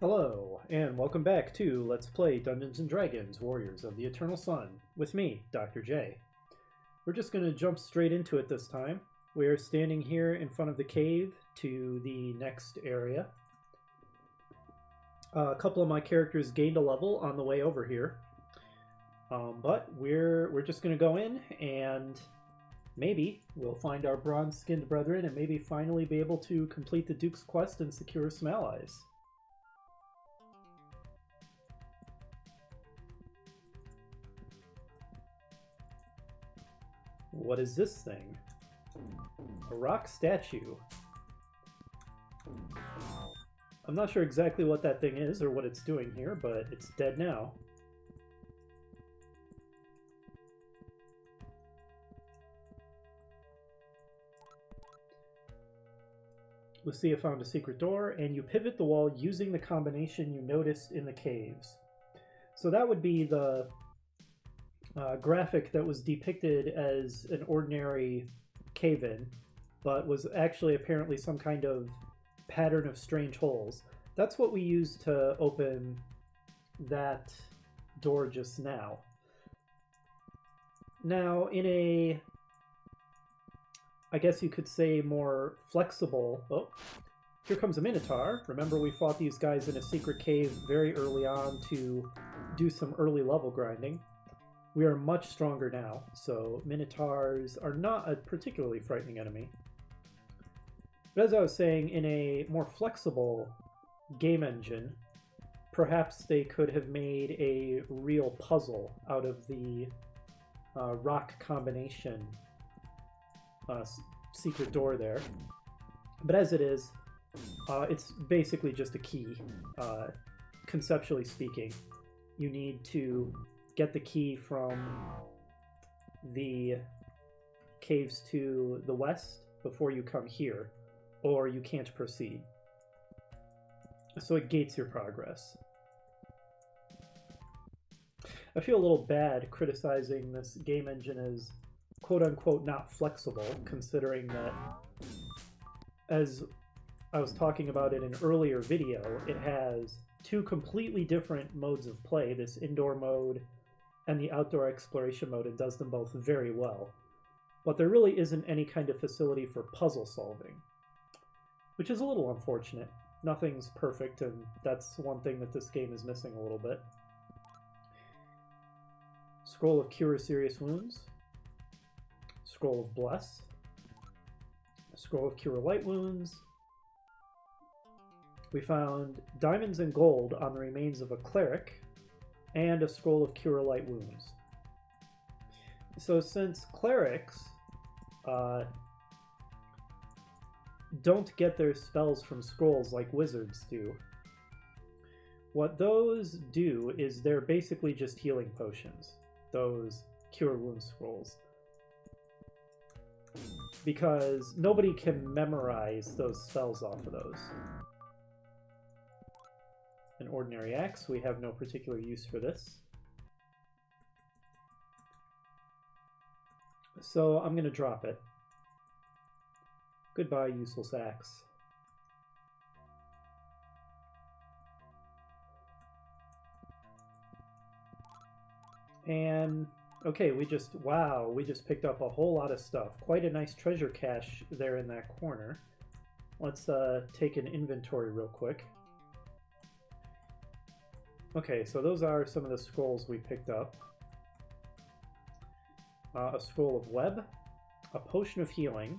Hello, and welcome back to Let's Play Dungeons & Dragons Warriors of the Eternal Sun, with me, Dr. J. We're just going to jump straight into it this time. We're standing here in front of the cave to the next area. A couple of my characters gained a level on the way over here. But we're just going to go in and maybe we'll find our bronze-skinned brethren and maybe finally be able to complete the Duke's quest and secure some allies. What is this thing? A rock statue. I'm not sure exactly what that thing is or what it's doing here, but it's dead now. Lucia found a secret door, and you pivot the wall using the combination you noticed in the caves. So that would be the graphic that was depicted as an ordinary cave-in, but was actually apparently some kind of pattern of strange holes. That's what we used to open that door just now. Now, in a, I guess you could say, more flexible... Oh, here comes a Minotaur. Remember, we fought these guys in a secret cave very early on to do some early level grinding. We are much stronger now, so Minotaurs are not a particularly frightening enemy. But as I was saying, in a more flexible game engine, perhaps they could have made a real puzzle out of the rock combination secret door there. But as it is, it's basically just a key, conceptually speaking. You need to get the key from the caves to the west before you come here, or you can't proceed. So it gates your progress. I feel a little bad criticizing this game engine as quote-unquote not flexible, considering that, as I was talking about in an earlier video, it has two completely different modes of play, this indoor mode and the outdoor exploration mode, and does them both very well. But there really isn't any kind of facility for puzzle solving, which is a little unfortunate. Nothing's perfect, and that's one thing that this game is missing a little bit. Scroll of Cure Serious Wounds. Scroll of Bless. Scroll of Cure Light Wounds. We found diamonds and gold on the remains of a cleric, and a Scroll of Cure Light Wounds. So since clerics don't get their spells from scrolls like wizards do, what those do is they're basically just healing potions, those Cure Wounds scrolls. Because nobody can memorize those spells off of those. An ordinary axe, we have no particular use for this. So I'm going to drop it. Goodbye, useless axe. And, okay, we just picked up a whole lot of stuff. Quite a nice treasure cache there in that corner. Let's take an inventory real quick. Okay, so those are some of the scrolls we picked up. A scroll of web, a potion of healing,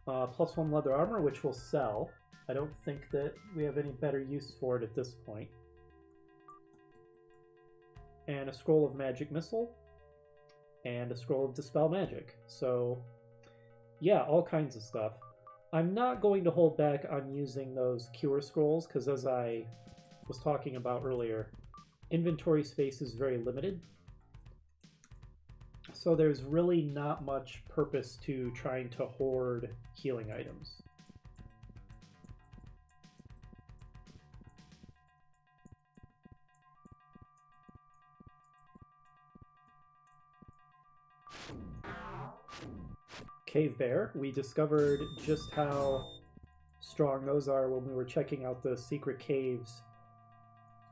+1 leather armor, which we'll sell. I don't think that we have any better use for it at this point. And a scroll of magic missile, and a scroll of dispel magic. So, yeah, all kinds of stuff. I'm not going to hold back on using those cure scrolls, because as I was talking about earlier, inventory space is very limited. So there's really not much purpose to trying to hoard healing items. Cave Bear, we discovered just how strong those are when we were checking out the secret caves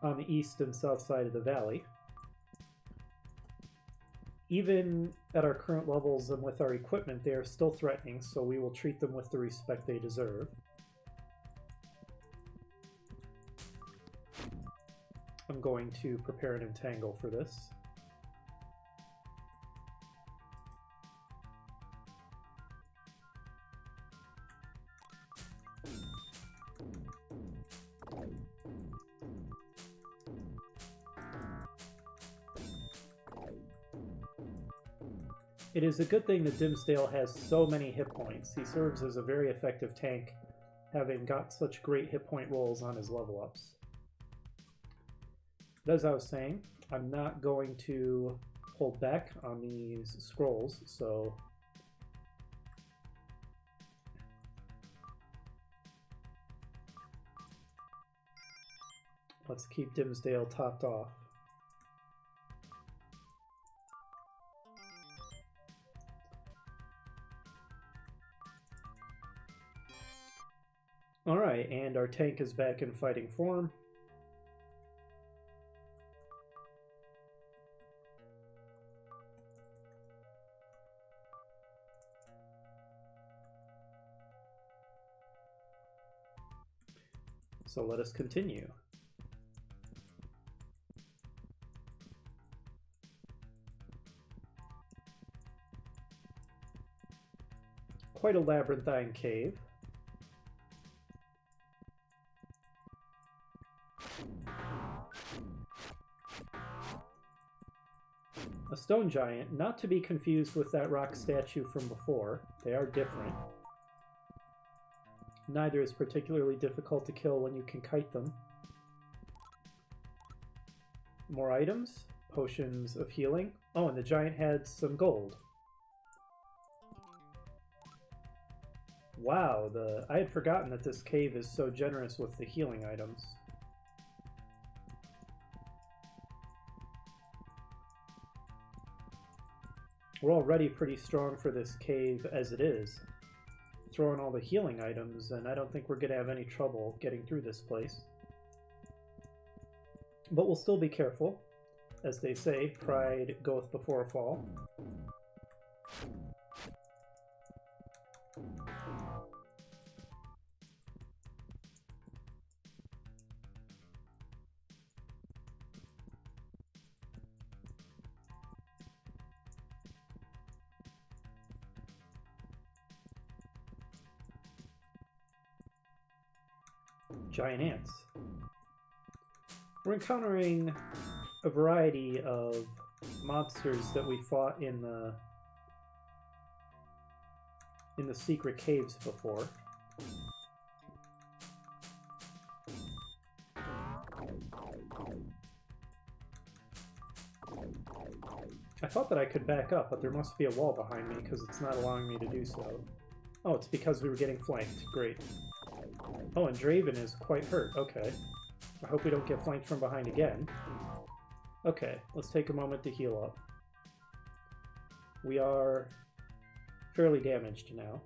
on the east and south side of the valley. Even at our current levels and with our equipment, they are still threatening, so we will treat them with the respect they deserve. I'm going to prepare an entangle for this. It is a good thing that Dimsdale has so many hit points. He serves as a very effective tank, having got such great hit point rolls on his level ups. But as I was saying, I'm not going to hold back on these scrolls, so let's keep Dimsdale topped off. Alright, and our tank is back in fighting form. So let us continue. Quite a labyrinthine cave. A stone giant, not to be confused with that rock statue from before. They are different. Neither is particularly difficult to kill when you can kite them. More items. Potions of healing. Oh, and the giant had some gold. Wow, I had forgotten that this cave is so generous with the healing items. We're already pretty strong for this cave as it is. Throw in all the healing items, and I don't think we're going to have any trouble getting through this place. But we'll still be careful. As they say, pride goeth before a fall. Giant ants. We're encountering a variety of monsters that we fought in the secret caves before. I thought that I could back up, but there must be a wall behind me because it's not allowing me to do so. Oh, it's because we were getting flanked. Great. Oh, and Draven is quite hurt. Okay. I hope we don't get flanked from behind again. Okay, let's take a moment to heal up. We are fairly damaged now.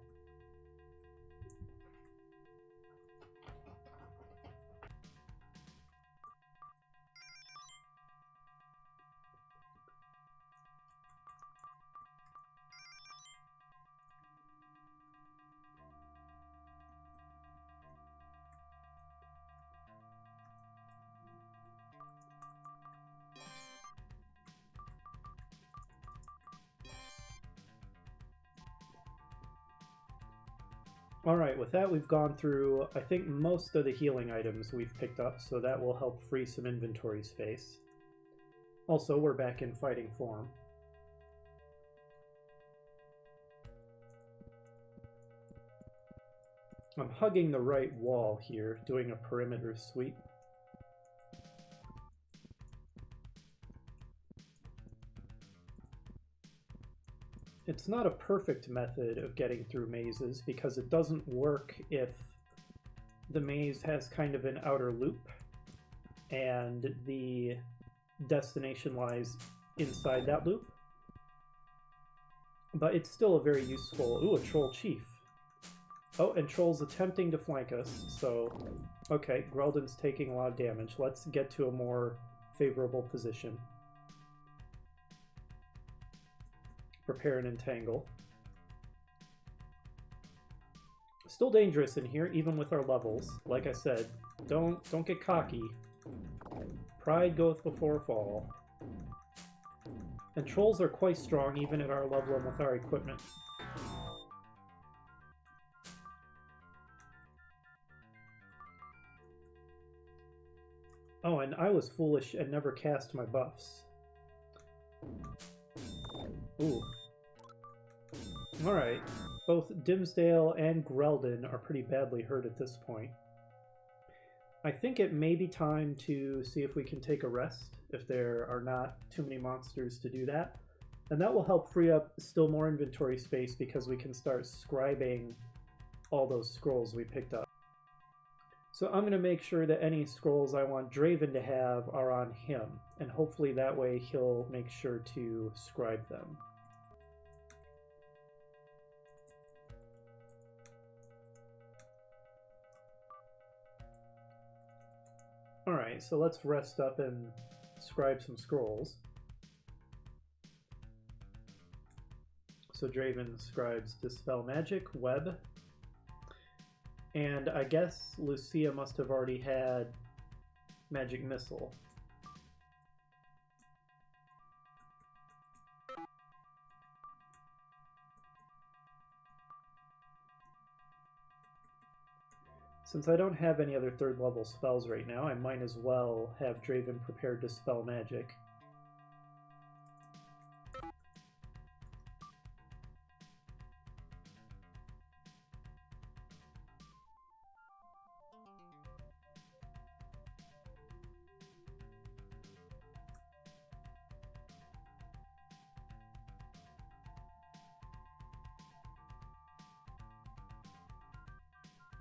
Alright, with that we've gone through, I think, most of the healing items we've picked up, so that will help free some inventory space. Also, we're back in fighting form. I'm hugging the right wall here, doing a perimeter sweep. It's not a perfect method of getting through mazes because it doesn't work if the maze has kind of an outer loop and the destination lies inside that loop. But it's still a very useful... Ooh, a troll chief. Oh, and Troll's attempting to flank us, so... Okay, Grelden's taking a lot of damage. Let's get to a more favorable position. Prepare and entangle. Still dangerous in here, even with our levels. Like I said, don't get cocky. Pride goeth before a fall. And Trolls are quite strong, even at our level and with our equipment. Oh, and I was foolish and never cast my buffs. Ooh. Alright. Both Dimsdale and Grelden are pretty badly hurt at this point. I think it may be time to see if we can take a rest, if there are not too many monsters to do that. And that will help free up still more inventory space because we can start scribing all those scrolls we picked up. So I'm going to make sure that any scrolls I want Draven to have are on him, and hopefully that way he'll make sure to scribe them. Alright, so let's rest up and scribe some scrolls. So Draven scribes Dispel Magic, Web, and I guess Lucia must have already had Magic Missile. Since I don't have any other third level spells right now, I might as well have Draven prepared to Dispel Magic.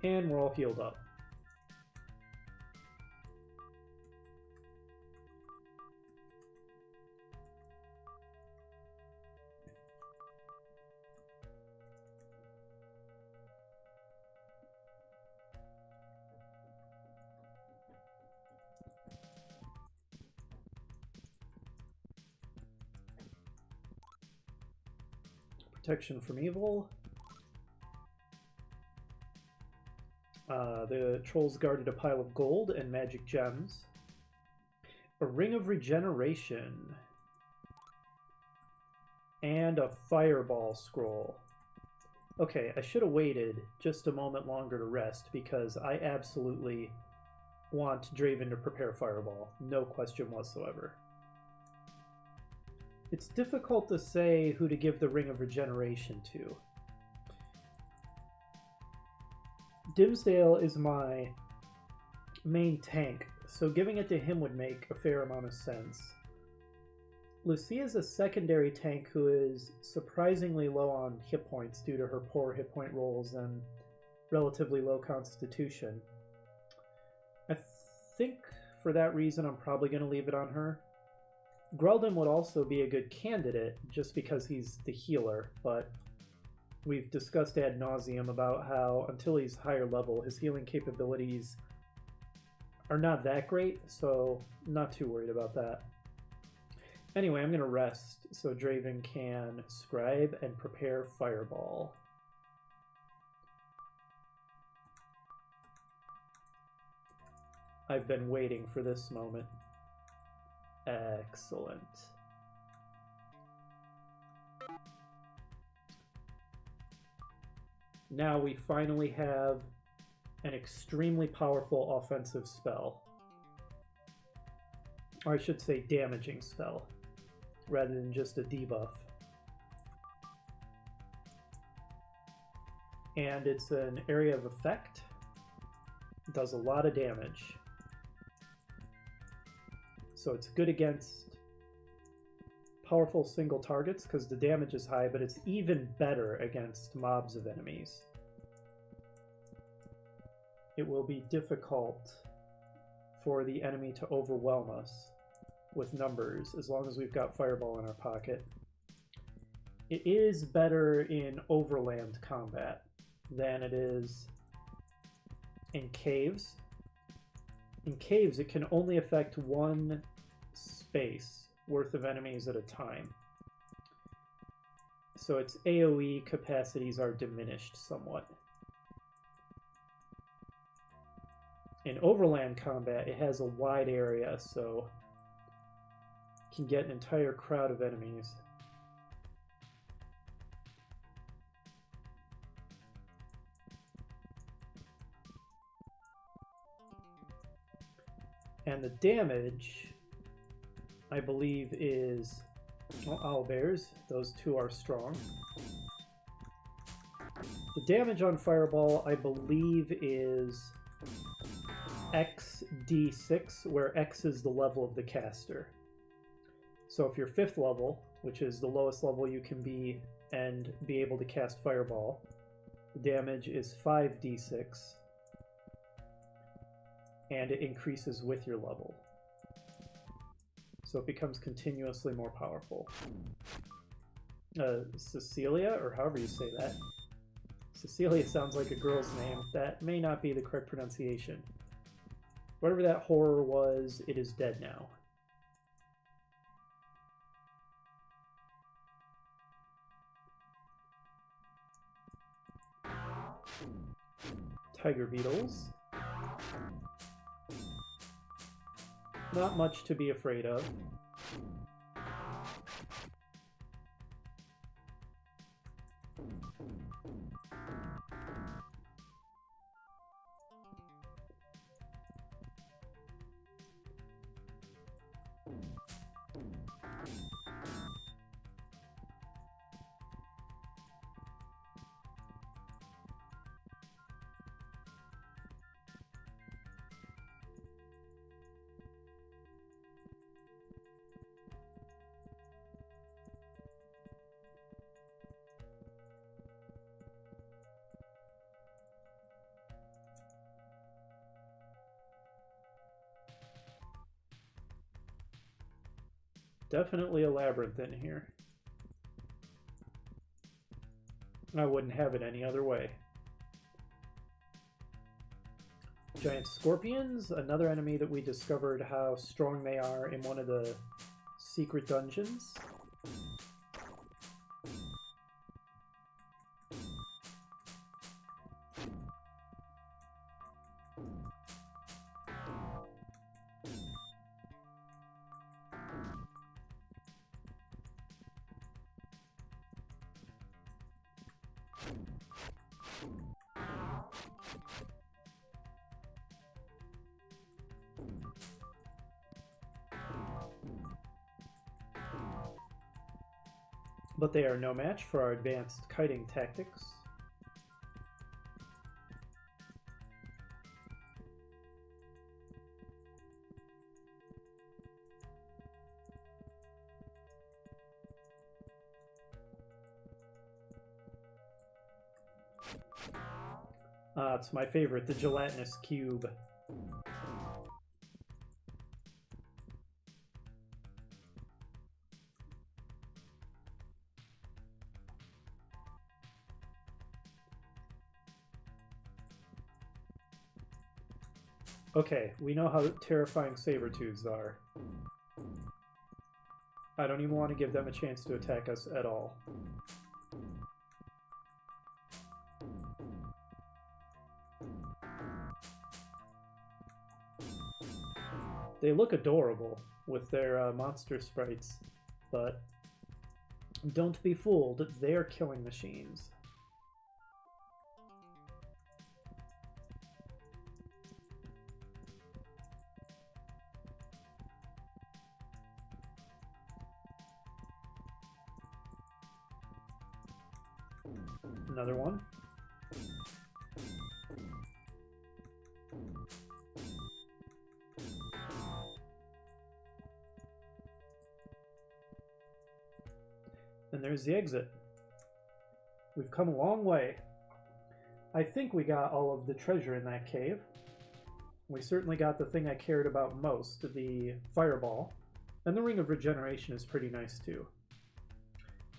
And we're all healed up. Protection from evil. The trolls guarded a pile of gold and magic gems. A ring of regeneration. And a fireball scroll. Okay, I should have waited just a moment longer to rest because I absolutely want Draven to prepare fireball. No question whatsoever. It's difficult to say who to give the ring of regeneration to. Dimsdale is my main tank, so giving it to him would make a fair amount of sense. Lucia is a secondary tank who is surprisingly low on hit points due to her poor hit point rolls and relatively low constitution. I think for that reason I'm probably going to leave it on her. Grelden would also be a good candidate just because he's the healer, but we've discussed ad nauseum about how until he's higher level, his healing capabilities are not that great, so not too worried about that. Anyway, I'm going to rest so Draven can scribe and prepare fireball. I've been waiting for this moment. Excellent. Now we finally have an extremely powerful offensive spell. Or I should say damaging spell, rather than just a debuff. And it's an area of effect. It does a lot of damage. So it's good against powerful single targets because the damage is high, but it's even better against mobs of enemies. It will be difficult for the enemy to overwhelm us with numbers as long as we've got Fireball in our pocket. It is better in overland combat, than it is in caves. In caves, it can only affect one space worth of enemies at a time. So its AoE capacities are diminished somewhat. In overland combat, it has a wide area, so it can get an entire crowd of enemies. And the damage, I believe, is... well, owlbears. Those two are strong. The damage on Fireball, I believe, is XD6, where X is the level of the caster. So if you're 5th level, which is the lowest level you can be and be able to cast Fireball, the damage is 5d6, and it increases with your level. So it becomes continuously more powerful. Cecilia, or however you say that. Cecilia sounds like a girl's name. That may not be the correct pronunciation. Whatever that horror was, it is dead now. Tiger beetles. Not much to be afraid of. Definitely a labyrinth in here. I wouldn't have it any other way. Giant scorpions, another enemy that we discovered how strong they are in one of the secret dungeons. But they are no match for our advanced kiting tactics. It's my favorite, the gelatinous cube. Okay, we know how terrifying saber-tooths are. I don't even want to give them a chance to attack us at all. They look adorable with their monster sprites, but don't be fooled, they're killing machines. Another one. And there's the exit. We've come a long way. I think we got all of the treasure in that cave. We certainly got the thing I cared about most, the fireball. And the Ring of Regeneration is pretty nice too.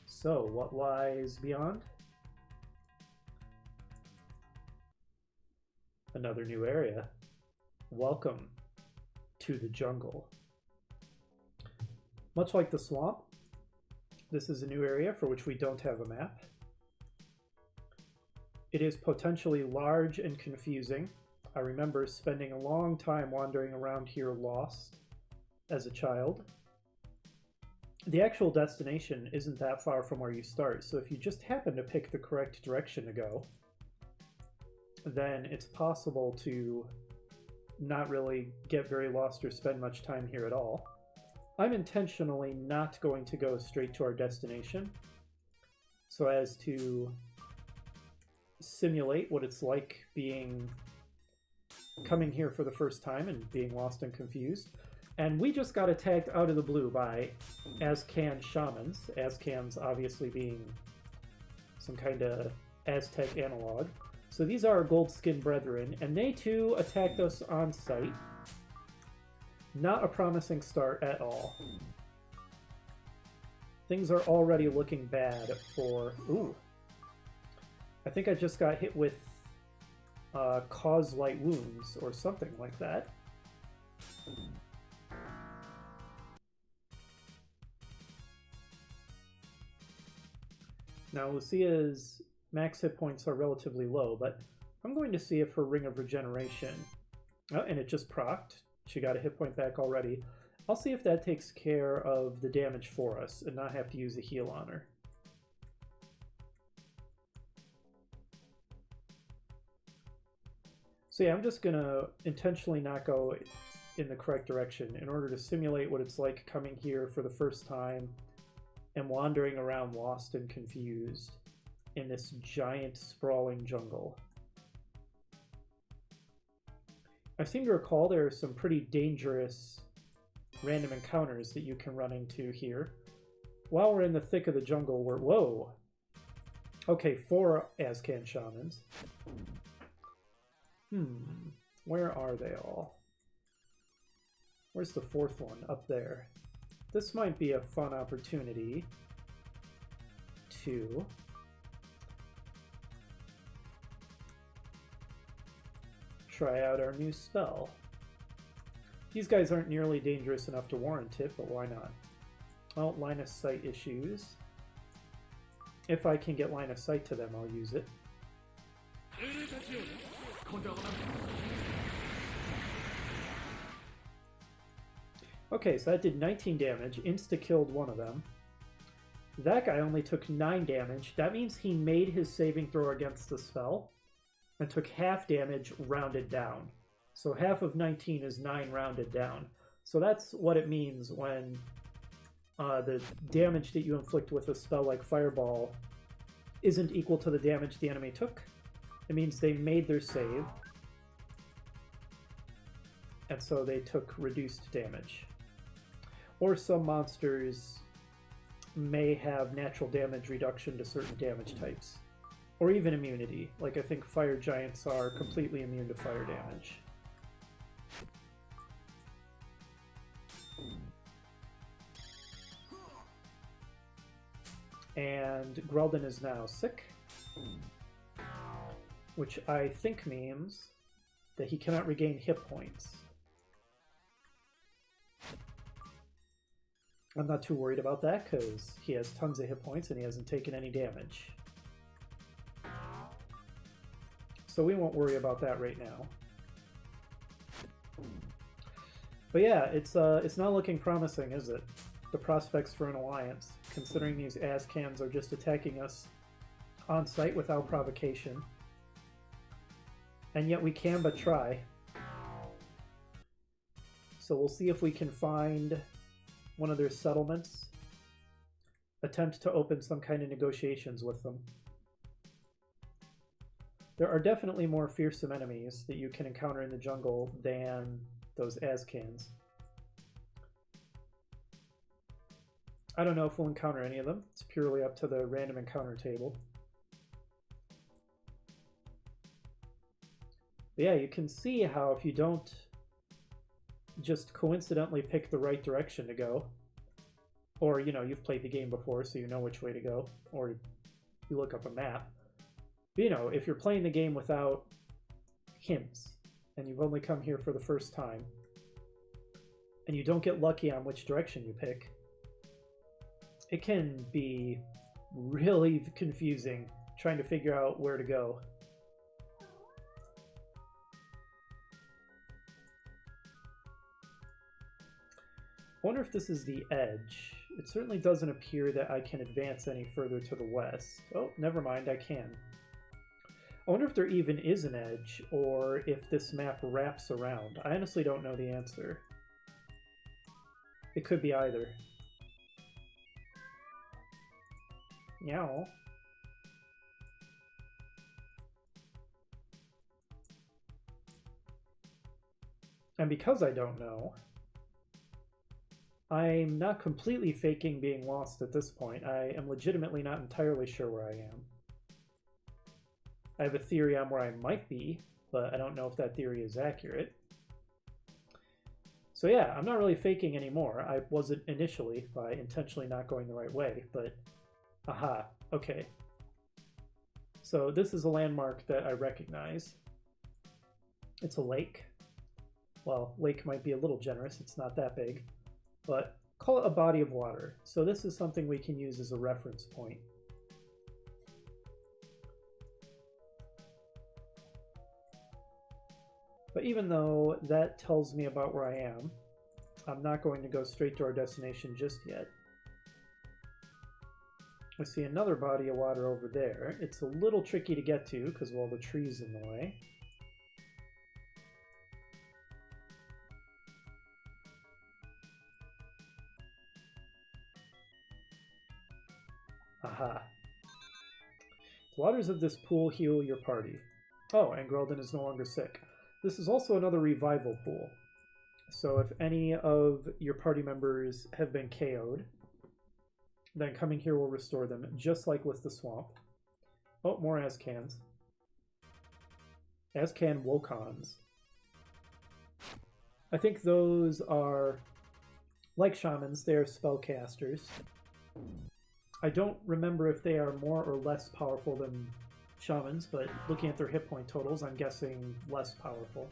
So, what lies beyond? Another new area. Welcome to the jungle. Much like the swamp, this is a new area for which we don't have a map. It is potentially large and confusing. I remember spending a long time wandering around here lost as a child. The actual destination isn't that far from where you start, so if you just happen to pick the correct direction to go, then it's possible to not really get very lost or spend much time here at all. I'm intentionally not going to go straight to our destination so as to simulate what it's like coming here for the first time and being lost and confused. And we just got attacked out of the blue by Azkan Shamans. Azkans obviously being some kind of Aztec analog. So these are our gold-skinned brethren, and they too attacked us on sight. Not a promising start at all. Things are already looking bad for... Ooh. I think I just got hit with cause light wounds or something like that. Now Lucia's max hit points are relatively low, but I'm going to see if her Ring of Regeneration... Oh, and it just procced. She got a hit point back already. I'll see if that takes care of the damage for us and not have to use a heal on her. So yeah, I'm just going to intentionally not go in the correct direction in order to simulate what it's like coming here for the first time and wandering around lost and confused in this giant sprawling jungle. I seem to recall there are some pretty dangerous random encounters that you can run into here. While we're in the thick of the jungle, we're... Whoa! Okay, 4 Azkan Shamans. Where are they all? Where's the 4th one? Up there. This might be a fun opportunity to try out our new spell. These guys aren't nearly dangerous enough to warrant it, but why not? Well, line of sight issues. If I can get line of sight to them, I'll use it. Okay, so that did 19 damage, insta-killed one of them. That guy only took 9 damage. That means he made his saving throw against the spell and took half damage rounded down. So half of 19 is 9 rounded down. So that's what it means when the damage that you inflict with a spell like Fireball isn't equal to the damage the enemy took. It means they made their save, and so they took reduced damage. Or some monsters may have natural damage reduction to certain damage types. Or even immunity. Like I think fire giants are completely immune to fire damage. And Grelden is now sick, which I think means that he cannot regain hit points. I'm not too worried about that because he has tons of hit points and he hasn't taken any damage. So we won't worry about that right now. But yeah, it's not looking promising, is it? The prospects for an alliance, considering these Azkans are just attacking us on sight without provocation. And yet we can but try. So we'll see if we can find one of their settlements, attempt to open some kind of negotiations with them. There are definitely more fearsome enemies that you can encounter in the jungle than those Azkans. I don't know if we'll encounter any of them. It's purely up to the random encounter table. But yeah, you can see how if you don't just coincidentally pick the right direction to go, or, you know, you've played the game before so you know which way to go, or you look up a map. But, you know, if you're playing the game without hints, and you've only come here for the first time, and you don't get lucky on which direction you pick, it can be really confusing trying to figure out where to go. I wonder if this is the edge. It certainly doesn't appear that I can advance any further to the west. Oh, never mind, I can. I wonder if there even is an edge, or if this map wraps around. I honestly don't know the answer. It could be either. Meow. And because I don't know, I'm not completely faking being lost at this point. I am legitimately not entirely sure where I am. I have a theory on where I might be, but I don't know if that theory is accurate. So yeah, I'm not really faking anymore. I wasn't initially by intentionally not going the right way, but aha, okay. So this is a landmark that I recognize. It's a lake. Well, lake might be a little generous, it's not that big, but call it a body of water. So this is something we can use as a reference point. But even though that tells me about where I am, I'm not going to go straight to our destination just yet. I see another body of water over there. It's a little tricky to get to because of all the trees in the way. Aha. The waters of this pool heal your party. Oh, and Grelden is no longer sick. This is also another revival pool. So if any of your party members have been KO'd, then coming here will restore them, just like with the swamp. Oh, more Azkans. Azkan Wokons. I think those are, like shamans, they are spellcasters. I don't remember if they are more or less powerful than shamans, but looking at their hit point totals, I'm guessing less powerful.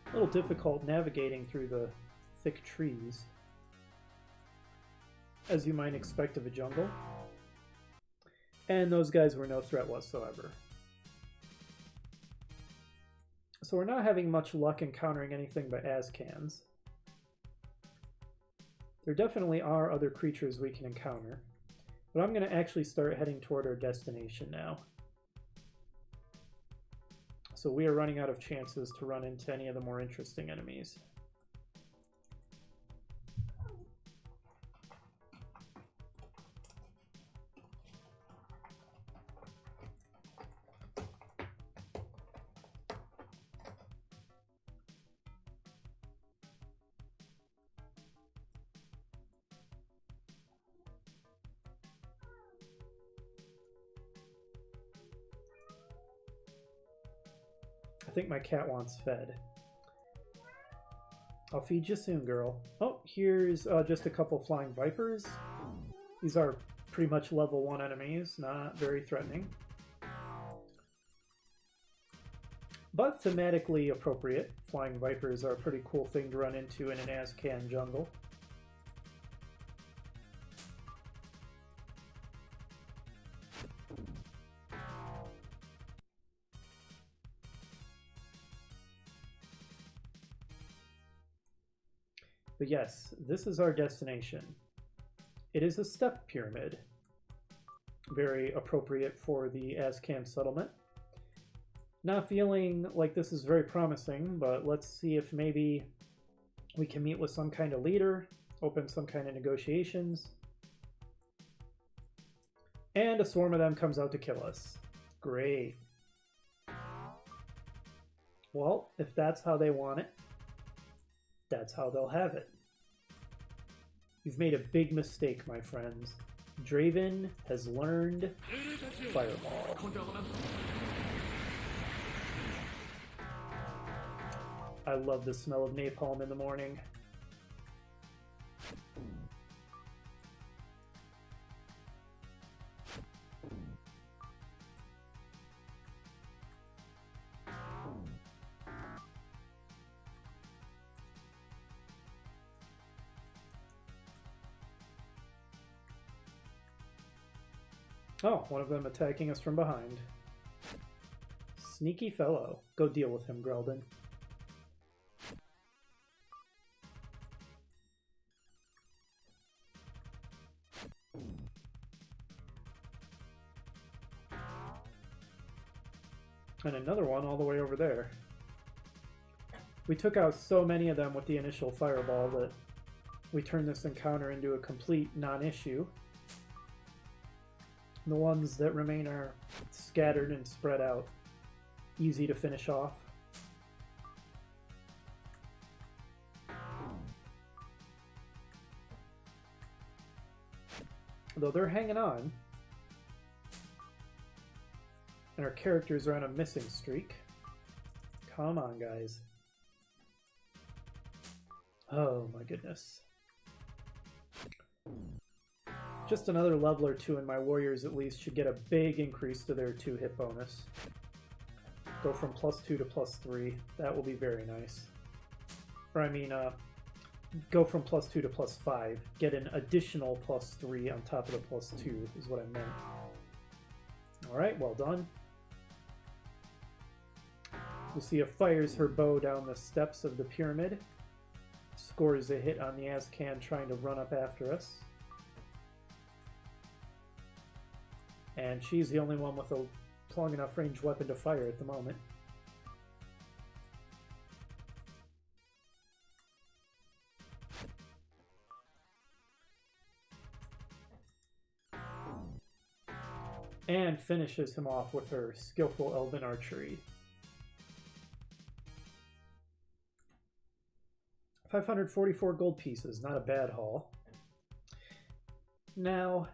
A little difficult navigating through the thick trees, as you might expect of a jungle. And those guys were no threat whatsoever. So we're not having much luck encountering anything but Azkans. There definitely are other creatures we can encounter, but I'm going to actually start heading toward our destination now. So we are running out of chances to run into any of the more interesting enemies. I think my cat wants fed. I'll feed you soon, girl. Oh, here's just a couple flying vipers. These are pretty much level 1 enemies, not very threatening. But thematically appropriate. Flying vipers are a pretty cool thing to run into in an Azkan jungle. But yes, this is our destination. It is a step pyramid. Very appropriate for the Azkan settlement. Not feeling like this is very promising, but let's see if maybe we can meet with some kind of leader, open some kind of negotiations, and a swarm of them comes out to kill us. Great. Well, if that's how they want it, that's how they'll have it. You've made a big mistake, my friends. Draven has learned Fireball. I love the smell of napalm in the morning. Oh, one of them attacking us from behind. Sneaky fellow. Go deal with him, Greldon. And another one all the way over there. We took out so many of them with the initial fireball that we turned this encounter into a complete non-issue. The ones that remain are scattered and spread out. Easy to finish off. Though they're hanging on. And our characters are on a missing streak. Come on, guys. Oh my goodness. Just another level or two and my warriors at least should get a big increase to their 2 hit bonus. Go from +2 to +3. That will be very nice. Or I mean, go from +2 to +5. Get an additional +3 on top of the +2 is what I meant. Alright, well done. Lucia fires her bow down the steps of the pyramid. Scores a hit on the Azkan trying to run up after us. And she's the only one with a long enough range weapon to fire at the moment. And finishes him off with her skillful elven archery. 544 gold pieces, not a bad haul. Now,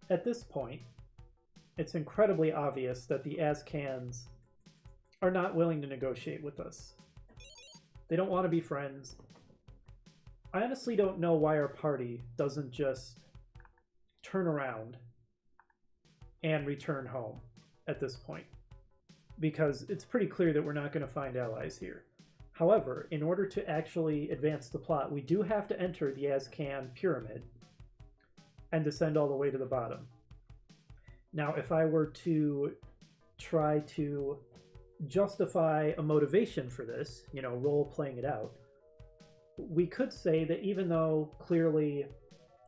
at this point, it's incredibly obvious that the Azkans are not willing to negotiate with us. They don't want to be friends. I honestly don't know why our party doesn't just turn around and return home at this point, because it's pretty clear that we're not going to find allies here. However, in order to actually advance the plot, we do have to enter the Azkan pyramid and descend all the way to the bottom. Now, if I were to try to justify a motivation for this, you know, role-playing it out, we could say that even though clearly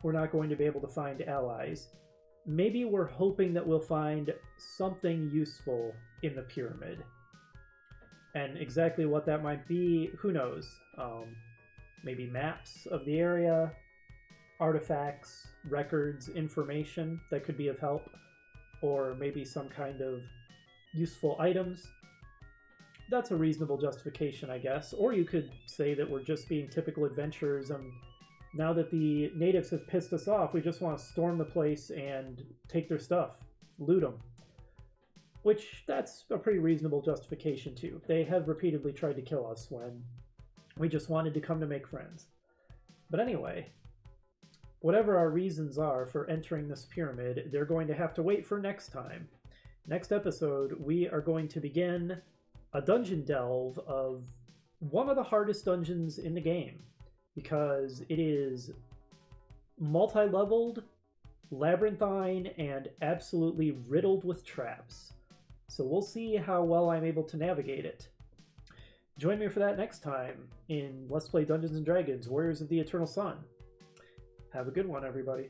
we're not going to be able to find allies, maybe we're hoping that we'll find something useful in the pyramid. And exactly what that might be, who knows? Maybe maps of the area, artifacts, records, information that could be of help, or maybe some kind of useful items. That's a reasonable justification, I guess. Or you could say that we're just being typical adventurers, and now that the natives have pissed us off, we just want to storm the place and take their stuff, loot them. Which, that's a pretty reasonable justification too. They have repeatedly tried to kill us when we just wanted to come to make friends. But anyway, whatever our reasons are for entering this pyramid, they're going to have to wait for next time. Next episode, we are going to begin a dungeon delve of one of the hardest dungeons in the game, because it is multi-leveled, labyrinthine, and absolutely riddled with traps. So we'll see how well I'm able to navigate it. Join me for that next time in Let's Play Dungeons & Dragons: Warriors of the Eternal Sun. Have a good one, everybody.